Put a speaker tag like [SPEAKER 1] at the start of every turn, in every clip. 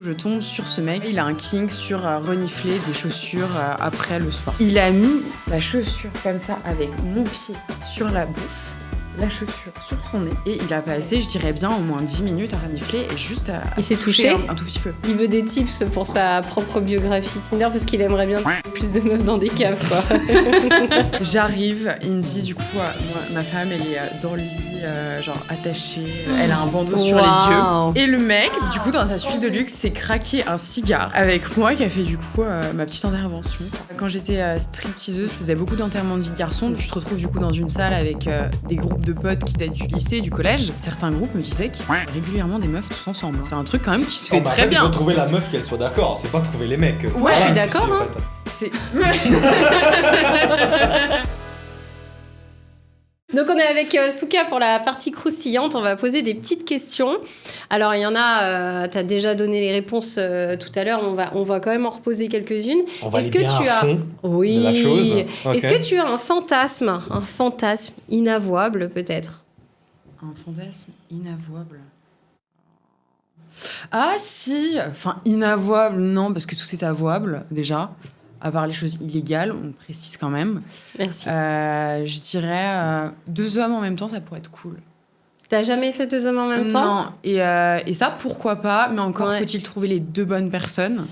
[SPEAKER 1] Je tombe sur ce mec, il a un kink sur renifler des chaussures après le sport. Il a mis la chaussure comme ça avec mon pied sur la bouche, la chaussure sur son nez, et il a passé, je dirais bien, au moins 10 minutes à renifler et juste à
[SPEAKER 2] il s'est touché
[SPEAKER 1] un tout petit peu.
[SPEAKER 2] Il veut des tips pour sa propre biographie Tinder parce qu'il aimerait bien plus de meufs dans des caves, quoi.
[SPEAKER 1] J'arrive, il me dit du coup, moi, ma femme, elle est dans le lit, genre attachée, elle a un bandeau sur les yeux. Et le mec, du coup, dans sa suite de luxe, s'est craqué un cigare avec moi qui a fait du coup ma petite intervention. Quand j'étais stripteaseuse, je faisais beaucoup d'enterrements de vie de garçon. Tu te retrouves du coup dans une salle avec des groupes de potes qui datent du lycée, du collège. Certains groupes me disaient qu'ils faisaient régulièrement des meufs tous ensemble. C'est un truc quand même qui se fait très bien.
[SPEAKER 3] Il faut trouver la meuf qu'elle soit d'accord, c'est pas trouver les mecs.
[SPEAKER 1] Ouais, je suis d'accord.
[SPEAKER 3] Souci,
[SPEAKER 1] hein.
[SPEAKER 3] en fait.
[SPEAKER 1] C'est...
[SPEAKER 2] Donc on est avec Souka pour la partie croustillante, on va poser des petites questions. Alors il y en a, t'as déjà donné les réponses tout à l'heure, on va quand même en reposer quelques-unes.
[SPEAKER 3] On va aller bien à fond
[SPEAKER 2] oui.
[SPEAKER 3] de la chose. Okay.
[SPEAKER 2] Est-ce que tu as un fantasme inavouable peut-être?
[SPEAKER 1] Un fantasme inavouable. Ah si, enfin inavouable, non, parce que tout est avouable déjà. À part les choses illégales, on précise quand même.
[SPEAKER 2] Merci.
[SPEAKER 1] Je dirais 2 hommes en même temps, ça pourrait être cool.
[SPEAKER 2] T'as jamais fait 2 hommes en même temps?
[SPEAKER 1] Non, et ça, pourquoi pas, mais encore faut-il trouver les 2 bonnes personnes.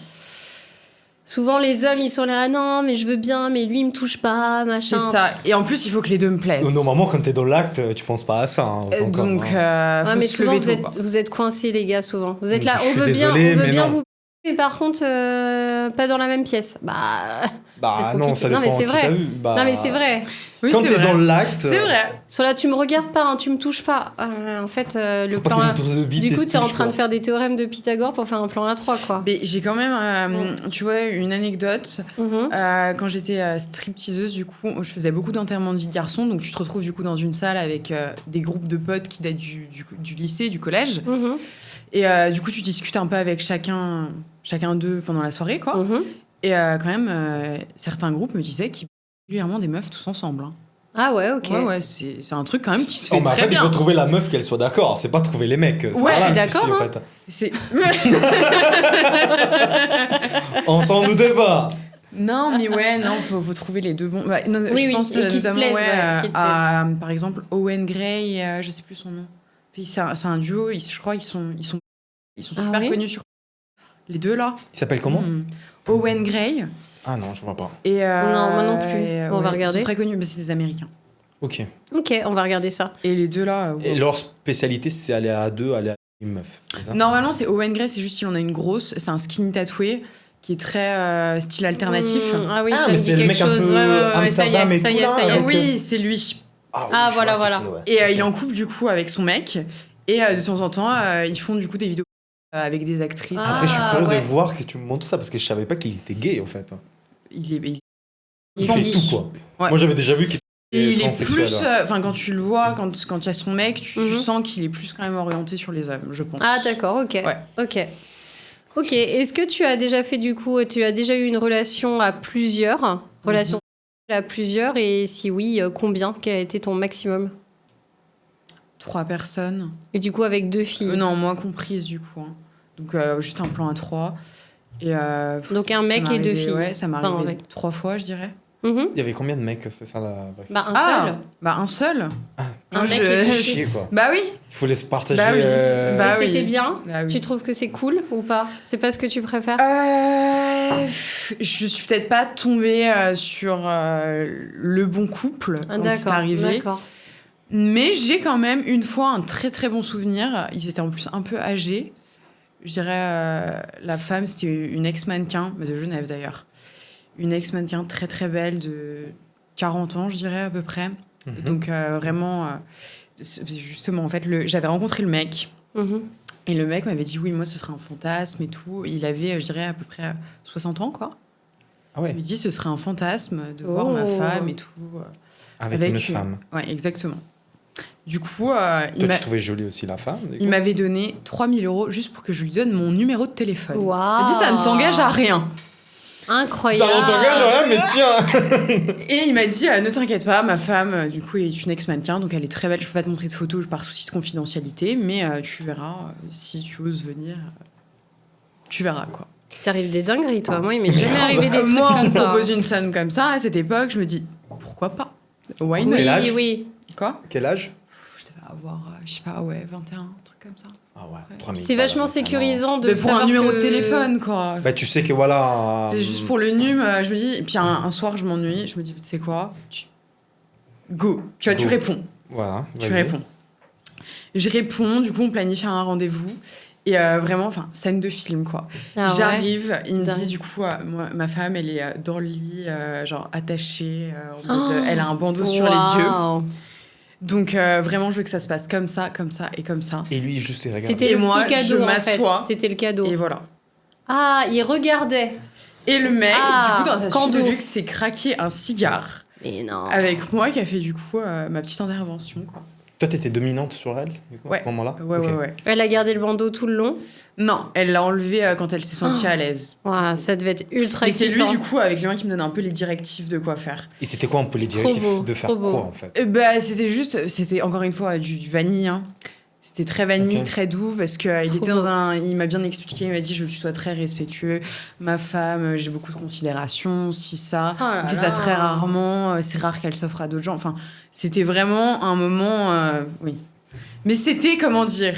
[SPEAKER 2] Souvent, les hommes, ils sont là, ah non, mais je veux bien, mais lui, il me touche pas, machin.
[SPEAKER 1] C'est ça, et en plus, il faut que les 2 me plaisent.
[SPEAKER 3] Normalement, quand t'es dans l'acte, tu penses pas à ça. Hein,
[SPEAKER 1] donc, faut
[SPEAKER 2] mais
[SPEAKER 1] se
[SPEAKER 2] souvent,
[SPEAKER 1] lever
[SPEAKER 2] vous êtes coincés, les gars, souvent. Vous êtes là, on veut
[SPEAKER 3] désolé,
[SPEAKER 2] bien vous... Mais par contre, pas dans la même pièce.
[SPEAKER 3] Bah non, ça dépend.
[SPEAKER 2] Non, mais c'est vrai.
[SPEAKER 3] Non,
[SPEAKER 2] mais c'est vrai.
[SPEAKER 1] Oui,
[SPEAKER 3] quand
[SPEAKER 1] c'est
[SPEAKER 3] t'es
[SPEAKER 1] vrai.
[SPEAKER 3] dans l'acte.
[SPEAKER 1] C'est vrai.
[SPEAKER 2] Sur là, tu me regardes pas, hein, tu me touches pas. En fait, le plan A. Du coup, t'es en train de faire des théorèmes de Pythagore pour faire un plan A3, quoi.
[SPEAKER 1] Mais j'ai quand même, tu vois, une anecdote. Quand j'étais stripteaseuse, du coup, je faisais beaucoup d'enterrements de vie de garçon. Donc, tu te retrouves du coup dans une salle avec des groupes de potes qui datent du lycée, du collège. Et du coup, tu discutes un peu avec chacun d'eux pendant la soirée, quoi. Et quand même, certains groupes me disaient qu'ils régulièrement des meufs tous ensemble. Hein.
[SPEAKER 2] Ah ouais, ok.
[SPEAKER 1] Ouais, c'est un truc quand même qui se fait
[SPEAKER 3] en
[SPEAKER 1] très
[SPEAKER 3] fait,
[SPEAKER 1] bien.
[SPEAKER 3] il faut trouver la meuf qu'elle soit d'accord, c'est pas trouver les mecs.
[SPEAKER 1] Ouais, je suis d'accord.
[SPEAKER 3] Souci,
[SPEAKER 1] hein.
[SPEAKER 3] en fait.
[SPEAKER 1] C'est...
[SPEAKER 3] On s'en doutait pas.
[SPEAKER 1] Non, mais ouais, non, faut trouver les 2 bons. Ouais, non,
[SPEAKER 2] Oui,
[SPEAKER 1] je pense
[SPEAKER 2] et qui te
[SPEAKER 1] notamment
[SPEAKER 2] plaisent,
[SPEAKER 1] à, par exemple, Owen Gray, je sais plus son nom. Puis c'est un duo, je crois qu'ils sont super connus sur les 2 là.
[SPEAKER 3] Il s'appelle comment?
[SPEAKER 1] Owen Gray.
[SPEAKER 3] Ah non, je vois pas.
[SPEAKER 1] Et,
[SPEAKER 2] non, moi non plus. On va regarder.
[SPEAKER 1] Ils sont très connus, mais c'est des Américains.
[SPEAKER 3] Ok,
[SPEAKER 2] on va regarder ça.
[SPEAKER 1] Et les 2 là.
[SPEAKER 3] Et leur spécialité, c'est aller à 2, aller à une meuf. C'est ça?
[SPEAKER 1] Normalement, c'est Owen Gray, c'est juste si on a une grosse, c'est un skinny tatoué qui est très style alternatif.
[SPEAKER 2] Ah oui, ça
[SPEAKER 3] mais
[SPEAKER 2] me
[SPEAKER 3] c'est
[SPEAKER 2] dit
[SPEAKER 3] le
[SPEAKER 2] quelque
[SPEAKER 3] mec un
[SPEAKER 2] chose.
[SPEAKER 3] peu
[SPEAKER 2] Ouais, ça y est,
[SPEAKER 3] Amsterdam
[SPEAKER 2] ça y est,
[SPEAKER 3] et tout,
[SPEAKER 2] ça y
[SPEAKER 3] là,
[SPEAKER 2] est.
[SPEAKER 3] avec-
[SPEAKER 1] Oui, c'est lui.
[SPEAKER 2] Ah, voilà.
[SPEAKER 1] Et il est en couple du coup avec son mec. Et de temps en temps, ils font du coup des vidéos avec des actrices.
[SPEAKER 3] Après, je suis curieux
[SPEAKER 2] ouais.
[SPEAKER 3] de voir que tu me montres ça parce que je savais pas qu'il était gay en fait.
[SPEAKER 1] Il
[SPEAKER 3] fait tout quoi.
[SPEAKER 1] Ouais.
[SPEAKER 3] Moi j'avais déjà vu qu'il était
[SPEAKER 1] il est
[SPEAKER 3] transsexuel.
[SPEAKER 1] plus, enfin quand tu le vois, quand il y a son mec, tu sens qu'il est plus quand même orienté sur les hommes, je pense.
[SPEAKER 2] Ah d'accord, ok.
[SPEAKER 1] Ouais.
[SPEAKER 2] Ok. Est-ce que tu as déjà fait du coup, tu as déjà eu une relation à plusieurs, et si oui, combien? Quel a été ton maximum?
[SPEAKER 1] 3 personnes.
[SPEAKER 2] Et du coup avec 2 filles.
[SPEAKER 1] Non, moins comprise du coup. Hein. Donc juste un plan à 3. Et,
[SPEAKER 2] donc un mec et 2 filles.
[SPEAKER 1] Ouais, ça m'est arrivé 3 fois, je dirais.
[SPEAKER 3] Il y avait combien de mecs? C'est ça la...
[SPEAKER 2] Un seul.
[SPEAKER 1] Un
[SPEAKER 2] mec et 2 filles.
[SPEAKER 3] Chier quoi.
[SPEAKER 1] Bah oui.
[SPEAKER 3] Il faut les partager.
[SPEAKER 1] Bah oui.
[SPEAKER 2] Et c'était bien.
[SPEAKER 1] Bah oui.
[SPEAKER 2] Tu trouves que c'est cool ou pas? C'est pas ce que tu préfères?
[SPEAKER 1] Je suis peut-être pas tombée sur le bon couple quand c'est arrivé.
[SPEAKER 2] D'accord.
[SPEAKER 1] Mais j'ai quand même une fois un très très bon souvenir. Ils étaient en plus un peu âgés. Je dirais la femme, c'était une ex-mannequin, de Genève d'ailleurs. Une ex-mannequin très très belle de 40 ans, je dirais à peu près. Donc vraiment, justement, en fait, j'avais rencontré le mec. Et le mec m'avait dit oui, moi ce serait un fantasme et tout. Il avait, je dirais, à peu près 60 ans, quoi.
[SPEAKER 3] Ah ouais.
[SPEAKER 1] Il me dit ce serait un fantasme de voir ma femme et tout.
[SPEAKER 3] Avec une femme.
[SPEAKER 1] Ouais, exactement. Du coup,
[SPEAKER 3] Toi, tu trouvais jolie aussi la femme?
[SPEAKER 1] Il m'avait donné 3 000 € juste pour que je lui donne mon numéro de téléphone.
[SPEAKER 2] Wow.
[SPEAKER 1] Il m'a dit ça ne t'engage à rien.
[SPEAKER 2] Incroyable.
[SPEAKER 3] Ça ne t'engage à rien, mais tiens.
[SPEAKER 1] Et il m'a dit ne t'inquiète pas, ma femme, du coup, est une ex-mannequin, donc elle est très belle. Je peux pas te montrer de photos par souci de confidentialité, mais tu verras si tu oses venir. tu verras, quoi.
[SPEAKER 2] T'arrives des dingueries, toi. Moi, il m'est jamais arrivé des trucs
[SPEAKER 1] Moi, on
[SPEAKER 2] comme
[SPEAKER 1] me
[SPEAKER 2] ça.
[SPEAKER 1] propose une somme comme ça, à cette époque, je me dis, pourquoi pas? Why not?
[SPEAKER 3] Quel âge
[SPEAKER 2] Oui.
[SPEAKER 1] Quoi?
[SPEAKER 3] Quel âge?
[SPEAKER 1] Je devais avoir, je sais pas, 21, un truc comme ça.
[SPEAKER 3] Ah ouais, 3000
[SPEAKER 2] C'est vachement
[SPEAKER 3] balles,
[SPEAKER 2] sécurisant de
[SPEAKER 1] Mais pour
[SPEAKER 2] savoir
[SPEAKER 1] un numéro
[SPEAKER 2] que...
[SPEAKER 1] de téléphone, quoi.
[SPEAKER 3] Bah, tu sais que voilà.
[SPEAKER 1] C'est juste pour le num, je me dis, et puis un soir, je m'ennuie, je me dis, tu sais quoi? Go. Tu vois, tu
[SPEAKER 3] Go.
[SPEAKER 1] réponds.
[SPEAKER 3] Voilà,
[SPEAKER 1] Tu
[SPEAKER 3] vas-y.
[SPEAKER 1] réponds. Je réponds, du coup, on planifie un rendez-vous. Et vraiment, enfin, scène de film, quoi.
[SPEAKER 2] Ah ouais.
[SPEAKER 1] J'arrive, il me
[SPEAKER 2] Dingue.
[SPEAKER 1] dit, du coup, moi, ma femme, elle est dans le lit, genre attachée, en mode, elle a un bandeau sur les yeux.
[SPEAKER 2] Waouh.
[SPEAKER 1] Donc, vraiment, je veux que ça se passe comme ça et comme ça.
[SPEAKER 3] Et lui, juste, il regarde.
[SPEAKER 2] T'étais
[SPEAKER 1] Et
[SPEAKER 2] le
[SPEAKER 1] moi,
[SPEAKER 2] petit cadeau,
[SPEAKER 1] je
[SPEAKER 2] en fait.
[SPEAKER 1] m'assois.
[SPEAKER 2] T'étais le cadeau.
[SPEAKER 1] Et voilà.
[SPEAKER 2] Ah, il regardait.
[SPEAKER 1] Et le mec,
[SPEAKER 2] Ah,
[SPEAKER 1] du coup, dans sa suite
[SPEAKER 2] Kando.
[SPEAKER 1] de luxe, s'est craqué un cigare
[SPEAKER 2] Mais non.
[SPEAKER 1] avec moi qui a fait, du coup, ma petite intervention, quoi.
[SPEAKER 3] Toi, t'étais dominante sur elle, du coup, à
[SPEAKER 1] Ouais.
[SPEAKER 3] ce moment-là?
[SPEAKER 1] Ouais,
[SPEAKER 3] Ok.
[SPEAKER 1] ouais.
[SPEAKER 2] Elle a gardé le bandeau tout le long.
[SPEAKER 1] Non, elle l'a enlevé quand elle s'est sentie à l'aise.
[SPEAKER 2] Ouah, ça devait être ultra
[SPEAKER 1] Mais c'est lui,
[SPEAKER 2] excitant.
[SPEAKER 1] du coup, avec les mains qui me donne un peu les directives de quoi faire.
[SPEAKER 3] Et c'était quoi un peu les
[SPEAKER 2] Trop
[SPEAKER 3] directives
[SPEAKER 2] beau,
[SPEAKER 3] de faire
[SPEAKER 2] trop beau.
[SPEAKER 3] quoi, en fait?
[SPEAKER 1] Bah, c'était encore une fois du vanille, hein. C'était très vanille,
[SPEAKER 3] Ok.
[SPEAKER 1] très doux, parce qu'il était
[SPEAKER 2] beau.
[SPEAKER 1] dans un. Il m'a bien expliqué, il m'a dit je veux que tu sois très respectueux. Ma femme, j'ai beaucoup de considération, si ça.
[SPEAKER 2] Oh là
[SPEAKER 1] On fait
[SPEAKER 2] là.
[SPEAKER 1] ça très rarement, c'est rare qu'elle s'offre à d'autres gens. Enfin, c'était vraiment un moment. Oui. Mais c'était, comment dire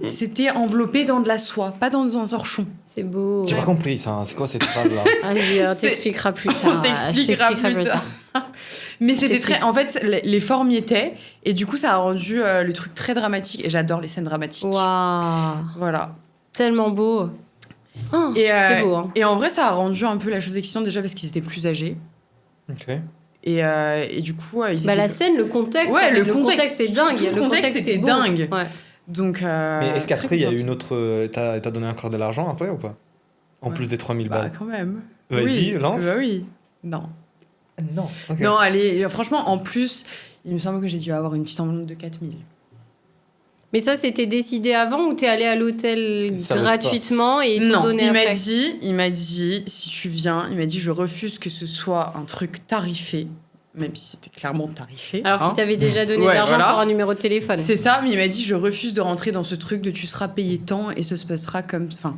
[SPEAKER 1] c'était enveloppé dans de la soie, pas dans un torchon.
[SPEAKER 2] C'est beau.
[SPEAKER 3] J'ai pas compris ça, c'est quoi cette phrase-là?
[SPEAKER 2] Vas-y, on
[SPEAKER 1] C'est-
[SPEAKER 2] t'expliquera plus
[SPEAKER 1] On
[SPEAKER 2] tard.
[SPEAKER 1] t'expliquera
[SPEAKER 2] Je
[SPEAKER 1] plus tard. Mais c'était
[SPEAKER 2] t'explique.
[SPEAKER 1] très. En fait, les formes y étaient, et du coup, ça a rendu le truc très dramatique. Et j'adore les scènes dramatiques.
[SPEAKER 2] Waouh.
[SPEAKER 1] Voilà.
[SPEAKER 2] Tellement beau. Oh,
[SPEAKER 1] Et,
[SPEAKER 2] c'est beau, hein.
[SPEAKER 1] Et en vrai, ça a rendu un peu la chose excitante déjà parce qu'ils étaient plus âgés.
[SPEAKER 3] Ok.
[SPEAKER 1] Et du coup, ils
[SPEAKER 2] Bah,
[SPEAKER 1] étaient-
[SPEAKER 2] la scène, le contexte,
[SPEAKER 1] Ouais,
[SPEAKER 2] le
[SPEAKER 1] le
[SPEAKER 2] contexte c'est dingue.
[SPEAKER 1] tout le contexte était
[SPEAKER 2] beau.
[SPEAKER 1] dingue.
[SPEAKER 2] Ouais.
[SPEAKER 1] Donc.
[SPEAKER 3] Mais est-ce
[SPEAKER 1] très
[SPEAKER 3] qu'après, il y a eu
[SPEAKER 1] contente.
[SPEAKER 3] une autre. T'as donné encore de l'argent après ou pas? En
[SPEAKER 1] Ouais.
[SPEAKER 3] plus des 3000
[SPEAKER 1] Bah,
[SPEAKER 3] balles.
[SPEAKER 1] quand même.
[SPEAKER 3] Vas-y,
[SPEAKER 1] Oui.
[SPEAKER 3] lance.
[SPEAKER 1] Bah oui. Non.
[SPEAKER 3] Non. Ok.
[SPEAKER 1] Non, allez, franchement, en plus, il me semble que j'ai dû avoir une petite enveloppe de 4000.
[SPEAKER 2] Mais ça, c'était décidé avant ou t'es allé à l'hôtel
[SPEAKER 3] Ça veut
[SPEAKER 2] gratuitement et ils t'ont
[SPEAKER 1] Non,
[SPEAKER 2] donné après
[SPEAKER 1] il m'a dit, si tu viens, il m'a dit, je refuse que ce soit un truc tarifé, même si c'était clairement tarifé.
[SPEAKER 2] Alors
[SPEAKER 1] hein.
[SPEAKER 2] qu'il t'avait déjà donné de
[SPEAKER 1] Ouais,
[SPEAKER 2] l'argent
[SPEAKER 1] voilà.
[SPEAKER 2] pour un numéro de téléphone.
[SPEAKER 1] C'est ça, mais il m'a dit, je refuse de rentrer dans ce truc de tu seras payé tant et ça se passera comme. Enfin,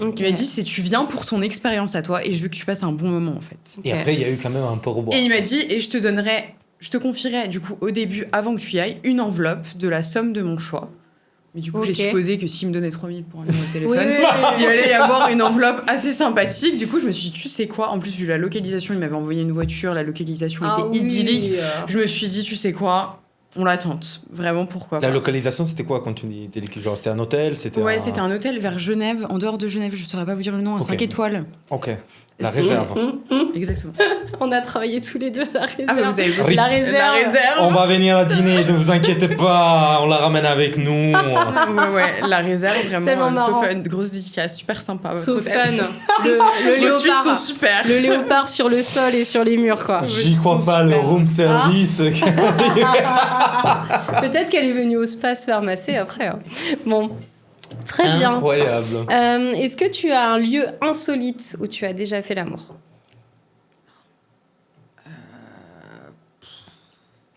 [SPEAKER 2] Ok.
[SPEAKER 1] il m'a dit, c'est tu viens pour ton expérience à toi et je veux que tu passes un bon moment en fait.
[SPEAKER 3] Et
[SPEAKER 2] Ok.
[SPEAKER 3] après, il y a eu quand même un pourboire.
[SPEAKER 1] Et il m'a dit, et je te confierai du coup au début, avant que tu y ailles, une enveloppe de la somme de mon choix. Mais du coup,
[SPEAKER 2] Ok.
[SPEAKER 1] j'ai supposé que s'il me donnait 3000 pour un numéro de
[SPEAKER 2] Oui,
[SPEAKER 1] téléphone,
[SPEAKER 2] oui, oui.
[SPEAKER 1] il allait y avoir une enveloppe assez sympathique. Du coup, je me suis dit, tu sais quoi? En plus, vu la localisation, il m'avait envoyé une voiture, la localisation
[SPEAKER 2] Ah
[SPEAKER 1] était
[SPEAKER 2] oui.
[SPEAKER 1] idyllique. Je me suis dit, tu sais quoi? On la tente. Vraiment, pourquoi
[SPEAKER 3] La
[SPEAKER 1] pas.
[SPEAKER 3] localisation, c'était quoi quand tu dis genre c'était un hôtel, c'était
[SPEAKER 1] Ouais, c'était un hôtel vers Genève, en dehors de Genève, je saurais pas vous dire le nom, un
[SPEAKER 3] Ok.
[SPEAKER 1] 5 étoiles.
[SPEAKER 3] Ok. La
[SPEAKER 1] C'est-
[SPEAKER 3] réserve.
[SPEAKER 1] Exactement.
[SPEAKER 2] On a travaillé tous les deux à la réserve.
[SPEAKER 1] Ah, bah, vous avez bossé.
[SPEAKER 2] La réserve.
[SPEAKER 1] La réserve.
[SPEAKER 3] On va venir à dîner, ne vous inquiétez pas, on la ramène avec nous.
[SPEAKER 1] Ouais, la réserve,
[SPEAKER 2] Tellement
[SPEAKER 1] vraiment.
[SPEAKER 2] marrant.
[SPEAKER 1] Sauf une grosse dédicace, super sympa. Votre
[SPEAKER 2] So
[SPEAKER 1] hôtel.
[SPEAKER 2] fun. Le
[SPEAKER 1] Vos suites sont
[SPEAKER 2] léopard.
[SPEAKER 1] super.
[SPEAKER 2] Le léopard sur le sol et sur les murs, quoi.
[SPEAKER 3] J'y crois pas, le room service.
[SPEAKER 2] Peut-être qu'elle est venue au spa se faire masser après. Hein. Bon, très bien.
[SPEAKER 3] Incroyable.
[SPEAKER 2] Est-ce que tu as un lieu insolite où tu as déjà fait l'amour?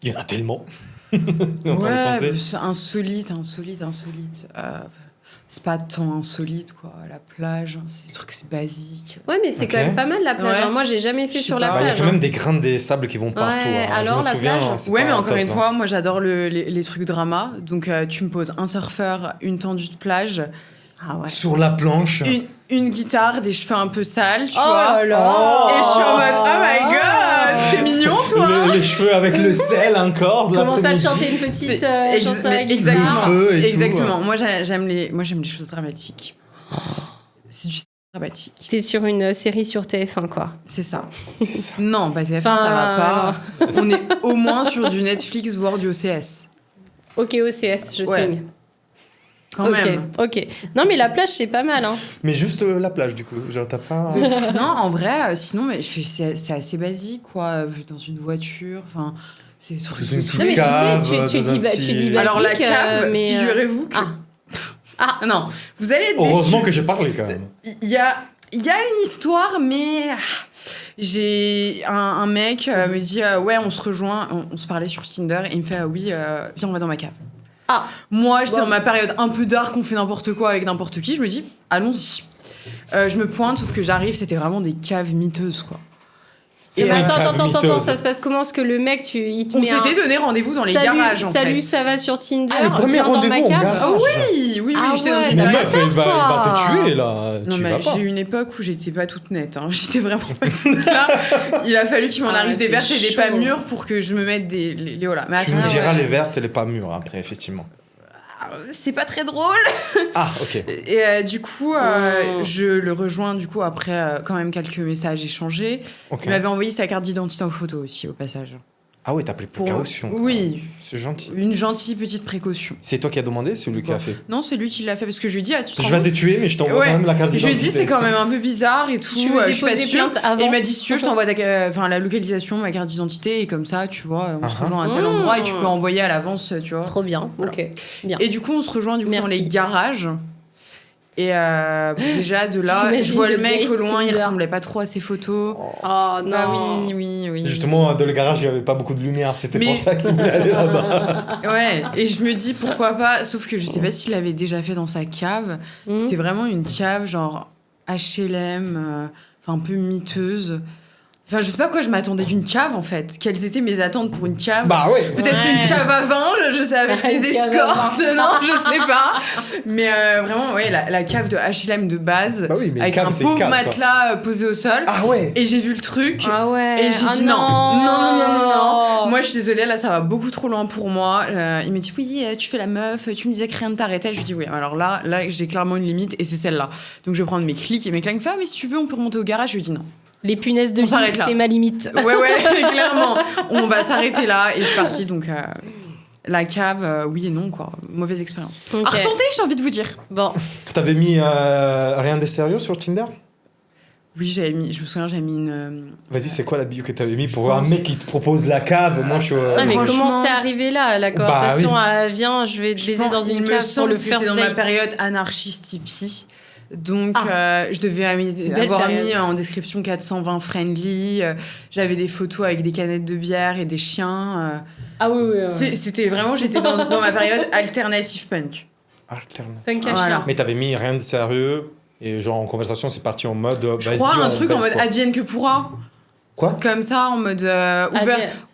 [SPEAKER 3] Il y en a tellement. On est en train de
[SPEAKER 1] Ouais,
[SPEAKER 3] penser.
[SPEAKER 1] mais c'est insolite. C'est pas tant insolite, quoi. La plage, c'est des trucs, c'est basique.
[SPEAKER 2] Ouais, mais c'est
[SPEAKER 3] Ok.
[SPEAKER 2] quand même pas mal la plage.
[SPEAKER 1] Ouais.
[SPEAKER 2] hein. Moi, j'ai jamais fait
[SPEAKER 1] Je sais
[SPEAKER 2] sur la
[SPEAKER 1] pas.
[SPEAKER 3] Bah, il y a
[SPEAKER 2] plage.
[SPEAKER 3] quand même
[SPEAKER 2] hein.
[SPEAKER 3] des grains des sables qui vont partout.
[SPEAKER 2] Ouais,
[SPEAKER 3] hein.
[SPEAKER 2] alors,
[SPEAKER 3] je me
[SPEAKER 2] la
[SPEAKER 3] souviens,
[SPEAKER 2] plage.
[SPEAKER 3] c'est
[SPEAKER 1] Ouais,
[SPEAKER 3] pas
[SPEAKER 1] mais encore
[SPEAKER 3] top,
[SPEAKER 1] une
[SPEAKER 3] hein.
[SPEAKER 1] fois, moi j'adore les trucs drama. Donc tu me poses un surfeur, une tendue de plage,
[SPEAKER 2] Ah ouais.
[SPEAKER 3] Sur la planche.
[SPEAKER 1] une guitare, des cheveux un peu sales, tu
[SPEAKER 2] Oh
[SPEAKER 1] vois.
[SPEAKER 2] là là.
[SPEAKER 1] Et je suis en mode, oh my god, t'es mignon toi.
[SPEAKER 3] Les cheveux avec le sel encore. de
[SPEAKER 2] Commence à te
[SPEAKER 3] l'après-midi.
[SPEAKER 2] chanter une petite
[SPEAKER 1] C'est
[SPEAKER 2] chanson à la
[SPEAKER 1] mais
[SPEAKER 2] guitare.
[SPEAKER 1] exactement.
[SPEAKER 3] Feu et tout.
[SPEAKER 1] Exactement. Moi j'aime les choses dramatiques. C'est du dramatique.
[SPEAKER 2] T'es sur une série sur TF1, quoi.
[SPEAKER 1] C'est ça.
[SPEAKER 3] C'est ça.
[SPEAKER 1] Non, bah TF1,
[SPEAKER 2] Enfin,
[SPEAKER 1] ça va pas. On est au moins sur du Netflix, voire du OCS.
[SPEAKER 2] Ok, OCS, je
[SPEAKER 1] Ouais.
[SPEAKER 2] signe.
[SPEAKER 1] Quand
[SPEAKER 2] Ok,
[SPEAKER 1] même.
[SPEAKER 2] ok. Non, mais la plage, c'est pas mal, hein.
[SPEAKER 3] Mais juste la plage, du coup. Genre, t'as pas.
[SPEAKER 1] Non, en vrai, sinon, mais c'est assez basique, quoi. Dans une voiture, enfin, c'est des trucs
[SPEAKER 3] Sous une
[SPEAKER 1] de
[SPEAKER 3] petite
[SPEAKER 2] Non, mais tu
[SPEAKER 3] cave,
[SPEAKER 2] sais, tu
[SPEAKER 3] dans un
[SPEAKER 2] dis,
[SPEAKER 3] petit-
[SPEAKER 2] tu dis basique,
[SPEAKER 1] Alors la cave,
[SPEAKER 2] mais,
[SPEAKER 1] figurez-vous que...
[SPEAKER 2] Ah.
[SPEAKER 1] Non, vous allez être
[SPEAKER 3] Heureusement
[SPEAKER 1] déçus.
[SPEAKER 3] que j'ai parlé quand même.
[SPEAKER 1] Il y a une histoire, mais j'ai un mec me dit ouais, on se rejoint, on se parlait sur Tinder et il me fait oui, viens, on va dans ma cave.
[SPEAKER 2] Ah.
[SPEAKER 1] Moi, j'étais dans ma période un peu dark, on fait n'importe quoi avec n'importe qui. Je me dis, allons-y. Je me pointe, sauf que j'arrive, c'était vraiment des caves miteuses, quoi.
[SPEAKER 2] Mais attends, ça se passe comment? Parce que le mec, il te
[SPEAKER 1] on
[SPEAKER 2] met
[SPEAKER 1] s'était donné rendez-vous dans les garages, en fait.
[SPEAKER 2] Salut, ça va sur Tinder.
[SPEAKER 3] Ah, le premier rendez-vous en garage.
[SPEAKER 1] Ah oui, j'étais dans une
[SPEAKER 3] Mais
[SPEAKER 1] période...
[SPEAKER 3] meuf, elle va te tuer, là.
[SPEAKER 1] Non,
[SPEAKER 3] tu
[SPEAKER 1] mais
[SPEAKER 3] vas pas.
[SPEAKER 1] j'ai eu une époque où j'étais pas toute nette. Hein. J'étais vraiment pas toute là. Il a fallu qu'il m'en arrive des vertes et des pas mûres pour que je me mette les voilà. Mais
[SPEAKER 3] Tu me diras les vertes et les pas mûres, après, effectivement.
[SPEAKER 1] C'est pas très drôle.
[SPEAKER 3] Ah, ok.
[SPEAKER 1] Et du coup, je le rejoins du coup après quand même quelques messages échangés.
[SPEAKER 3] Okay.
[SPEAKER 1] Il m'avait envoyé sa carte d'identité en photo aussi au passage.
[SPEAKER 3] Ah oui, t'as pris précaution.
[SPEAKER 1] Oui.
[SPEAKER 3] C'est gentil.
[SPEAKER 1] Une gentille petite précaution.
[SPEAKER 3] C'est toi qui as demandé, c'est lui qui a fait?
[SPEAKER 1] Non, c'est lui qui l'a fait parce que je lui ai dit...
[SPEAKER 3] Je vais te tuer, mais je t'envoie quand même la carte d'identité.
[SPEAKER 1] Je lui ai dit c'est quand même un peu bizarre et tout. Je suis pas sûre. Et il m'a dit si tu veux, je t'envoie la localisation, ma carte d'identité et comme ça, tu vois, on se rejoint à un tel endroit et tu peux envoyer à l'avance, tu vois.
[SPEAKER 2] Trop bien, voilà. Ok. Bien.
[SPEAKER 1] Et du coup, on se rejoint dans les garages. Et déjà de là, je vois le mec au loin, il ressemblait pas trop à ses photos.
[SPEAKER 2] Oh non.
[SPEAKER 1] Bah oui.
[SPEAKER 3] Justement, dans le garage, il y avait pas beaucoup de lumière, c'était pour ça qu'il voulait aller là-bas.
[SPEAKER 1] Ouais, et je me dis pourquoi pas, sauf que je sais pas s'il l'avait déjà fait dans sa cave. C'était vraiment une cave genre HLM, un peu miteuse. Enfin, je sais pas quoi je m'attendais d'une cave en fait. Quelles étaient mes attentes pour une cave?
[SPEAKER 3] Bah ouais.
[SPEAKER 1] Peut-être une cave à vin, je sais, avec des escortes, non, je sais pas. Mais vraiment, ouais, la cave de HLM de base,
[SPEAKER 3] bah oui, mais
[SPEAKER 1] avec
[SPEAKER 3] cave,
[SPEAKER 1] un pauvre matelas posé au sol.
[SPEAKER 3] Ah ouais.
[SPEAKER 1] Et j'ai vu le truc.
[SPEAKER 2] Ah ouais.
[SPEAKER 1] Et j'ai dit non. Moi, je suis désolée, là, ça va beaucoup trop loin pour moi. Il me dit oui, tu fais la meuf, tu me disais que rien ne t'arrêtait. Je lui dis oui. Alors là, j'ai clairement une limite et c'est celle-là. Donc je vais prendre mes clics et mes claques. Il me fait mais si tu veux, on peut remonter au garage. Je lui dis non.
[SPEAKER 2] Les punaises de lit, c'est ma limite.
[SPEAKER 1] Ouais, clairement. On va s'arrêter là. Et je suis partie, donc la cave, oui et non, quoi. Mauvaise expérience. Okay. À retenter, j'ai envie de vous dire.
[SPEAKER 2] Bon.
[SPEAKER 3] T'avais mis rien de sérieux sur Tinder?
[SPEAKER 1] Oui, je me souviens, j'avais mis une...
[SPEAKER 3] Vas-y, c'est quoi la bio que t'avais mis pour un mec qui te propose la cave? Moi, je suis...
[SPEAKER 2] mais comment c'est arrivé là? La conversation, viens, je vais te baiser dans une cave pour le first date.
[SPEAKER 1] C'est dans ma période anarchiste hippie. Donc, je devais avoir mis en description 420 friendly. J'avais des photos avec des canettes de bière et des chiens.
[SPEAKER 2] Ah oui.
[SPEAKER 1] C'était vraiment, j'étais dans ma période alternative punk.
[SPEAKER 2] Punk à chien.
[SPEAKER 3] Mais t'avais mis rien de sérieux et genre en conversation, c'est parti en mode.
[SPEAKER 1] Je crois un truc en mode advienne que pourra.
[SPEAKER 3] Quoi?
[SPEAKER 1] Comme ça, en mode